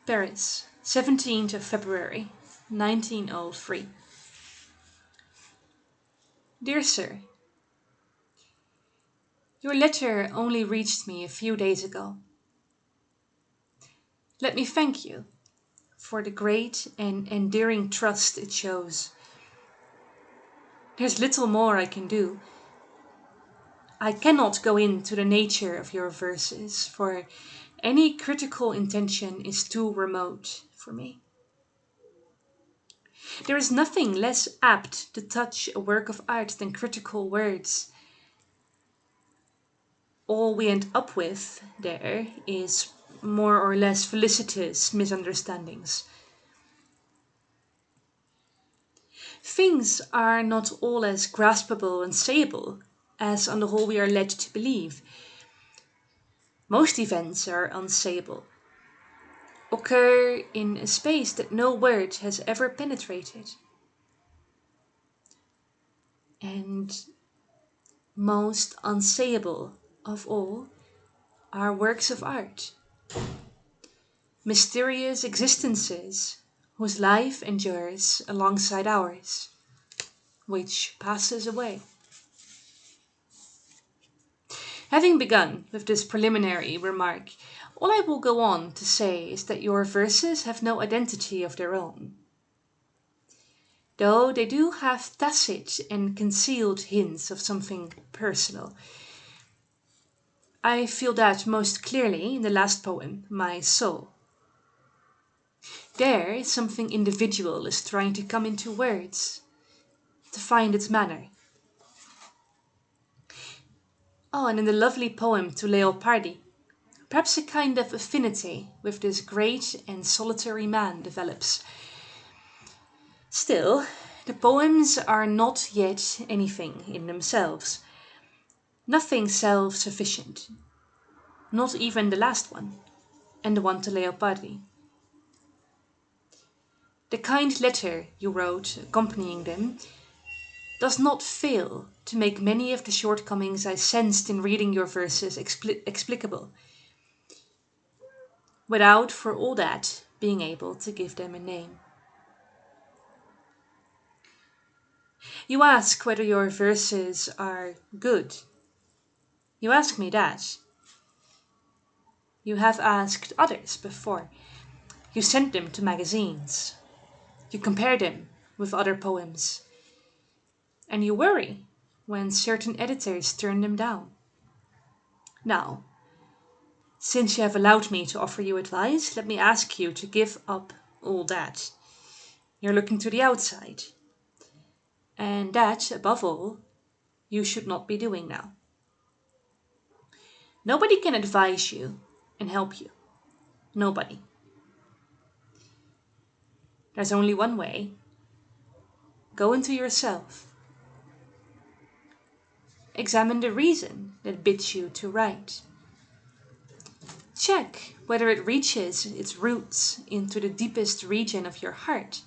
Paris, 17th of February, 1903. Dear Sir, your letter only reached me a few days ago. Let me thank you for the great and endearing trust it shows. There's little more I can do. I cannot go into the nature of your verses, for any critical intention is too remote for me. There is nothing less apt to touch a work of art than critical words. All we end up with there is more or less felicitous misunderstandings. Things are not all as graspable and sayable as on the whole we are led to believe. Most events are unsayable, occur in a space that no word has ever penetrated. And most unsayable of all are works of art. Mysterious existences whose life endures alongside ours, which passes away. Having begun with this preliminary remark, all I will go on to say is that your verses have no identity of their own, though they do have tacit and concealed hints of something personal. I feel that most clearly in the last poem, My Soul. There, something individual is trying to come into words, to find its manner. Oh, and in the lovely poem To Leopardi, perhaps a kind of affinity with this great and solitary man develops. Still, the poems are not yet anything in themselves. Nothing self-sufficient. Not even the last one, and the one to Leopardi. The kind letter you wrote accompanying them does not fail to make many of the shortcomings I sensed in reading your verses explicable, without for all that being able to give them a name. You ask whether your verses are good. You ask me that. You have asked others before. You sent them to magazines. You compare them with other poems. And you worry when certain editors turn them down. Now, since you have allowed me to offer you advice, let me ask you to give up all that. You're looking to the outside. And that, above all, you should not be doing now. Nobody can advise you and help you. Nobody. There's only one way. Go into yourself. Examine the reason that bids you to write. Check whether it reaches its roots into the deepest region of your heart.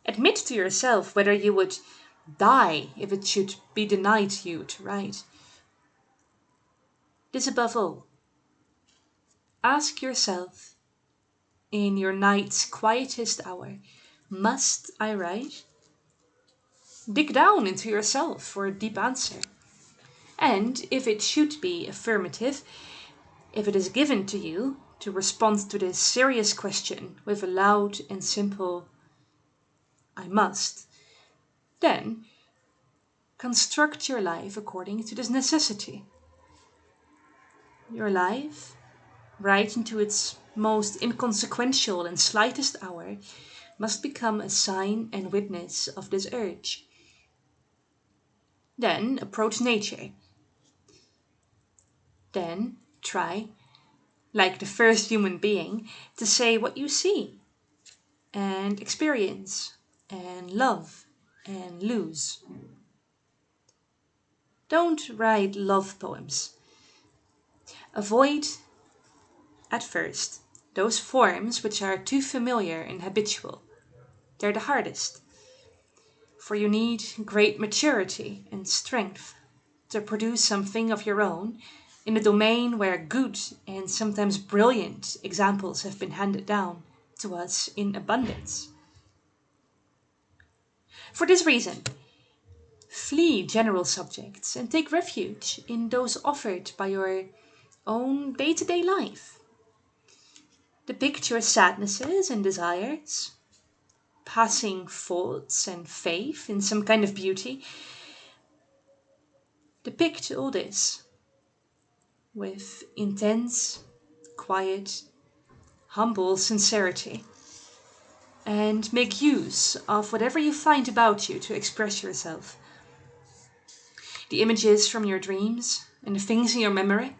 Admit to yourself whether you would die if it should be denied you to write. This above all. Ask yourself, in your night's quietest hour, must I write? Dig down into yourself for a deep answer. And if it should be affirmative, if it is given to you to respond to this serious question with a loud and simple I must, then construct your life according to this necessity. Your life, right into its most inconsequential and slightest hour, must become a sign and witness of this urge. Then approach nature. Then try, like the first human being, to say what you see, and experience, and love, and lose. Don't write love poems. Avoid, at first, those forms which are too familiar and habitual. They're the hardest. For you need great maturity and strength to produce something of your own in a domain where good and sometimes brilliant examples have been handed down to us in abundance. For this reason, flee general subjects and take refuge in those offered by your own day-to-day life. Depict your sadnesses and desires, passing faults and faith in some kind of beauty. Depict all this with intense, quiet, humble sincerity, and make use of whatever you find about you to express yourself. The images from your dreams and the things in your memory.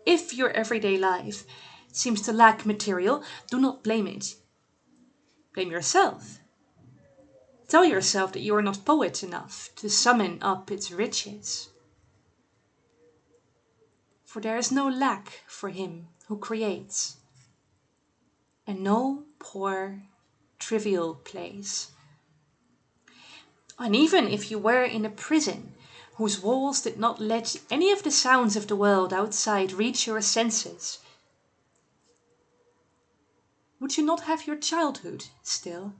If your everyday life seems to lack material, do not blame it. Blame yourself. Tell yourself that you are not poet enough to summon up its riches. For there is no lack for him who creates, and no poor, trivial place. And even if you were in a prison whose walls did not let any of the sounds of the world outside reach your senses, would you not have your childhood still?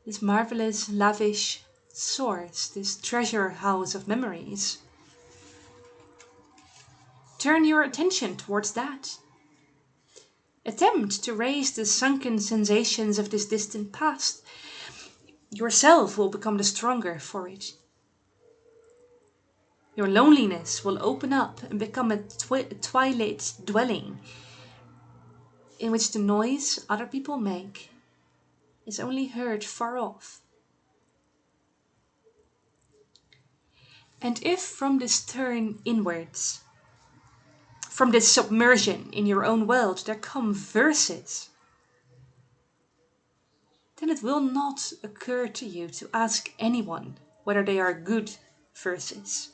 This marvelous, lavish source, this treasure house of memories. Turn your attention towards that. Attempt to raise the sunken sensations of this distant past. Yourself will become the stronger for it. Your loneliness will open up and become a twilight dwelling in which the noise other people make is only heard far off. And if from this turn inwards, from this submersion in your own world, there come verses, then it will not occur to you to ask anyone whether they are good verses.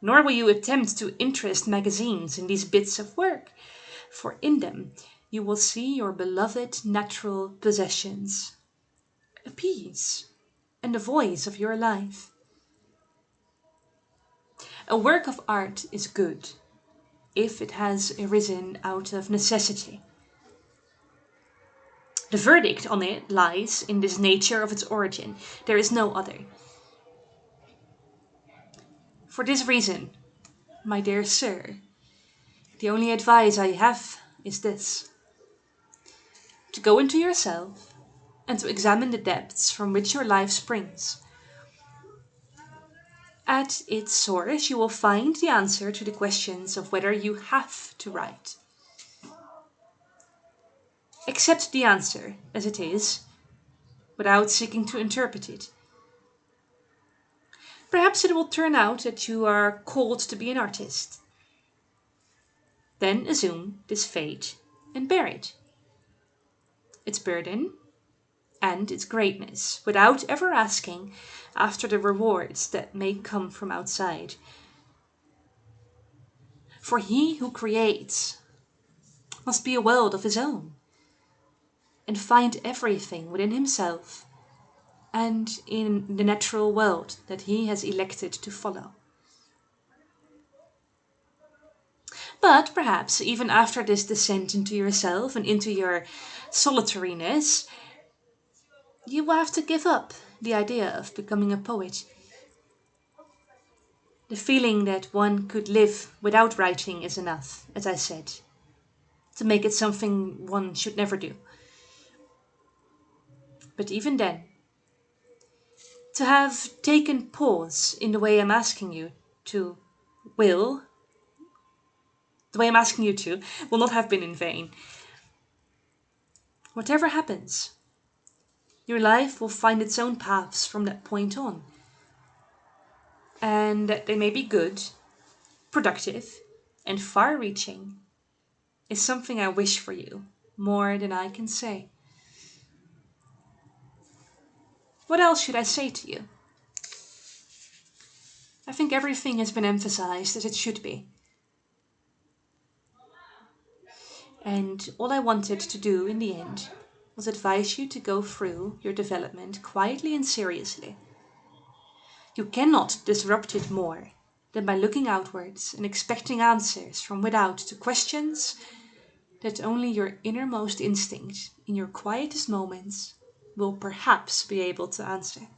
Nor will you attempt to interest magazines in these bits of work, for in them you will see your beloved natural possessions, a piece and the voice of your life. A work of art is good if it has arisen out of necessity. The verdict on it lies in this nature of its origin. There is no other. For this reason, my dear sir, the only advice I have is this: to go into yourself and to examine the depths from which your life springs. At its source, you will find the answer to the questions of whether you have to write. Accept the answer as it is, without seeking to interpret it. Perhaps it will turn out that you are called to be an artist. Then assume this fate and bear it. Its burden and its greatness, without ever asking after the rewards that may come from outside. For he who creates must be a world of his own, and find everything within himself and in the natural world that he has elected to follow. But perhaps even after this descent into yourself and into your solitariness, you will have to give up the idea of becoming a poet. The feeling that one could live without writing is enough, as I said, to make it something one should never do. But even then, to have taken pause in the way I'm asking you to will not have been in vain. Whatever happens, your life will find its own paths from that point on. And that they may be good, productive, and far-reaching is something I wish for you more than I can say. What else should I say to you? I think everything has been emphasized as it should be. And all I wanted to do in the end was advise you to go through your development quietly and seriously. You cannot disrupt it more than by looking outwards and expecting answers from without to questions that only your innermost instinct in your quietest moments will perhaps be able to answer.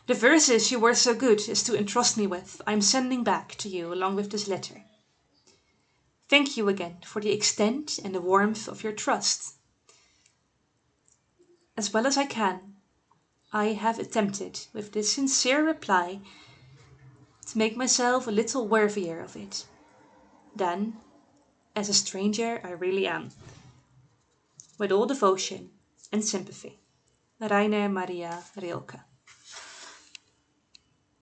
The verses you were so good as to entrust me with, I am sending back to you along with this letter. Thank you again for the extent and the warmth of your trust. As well as I can, I have attempted with this sincere reply to make myself a little worthier of it than, as a stranger, I really am. With all devotion and sympathy, Rainer Maria Rilke.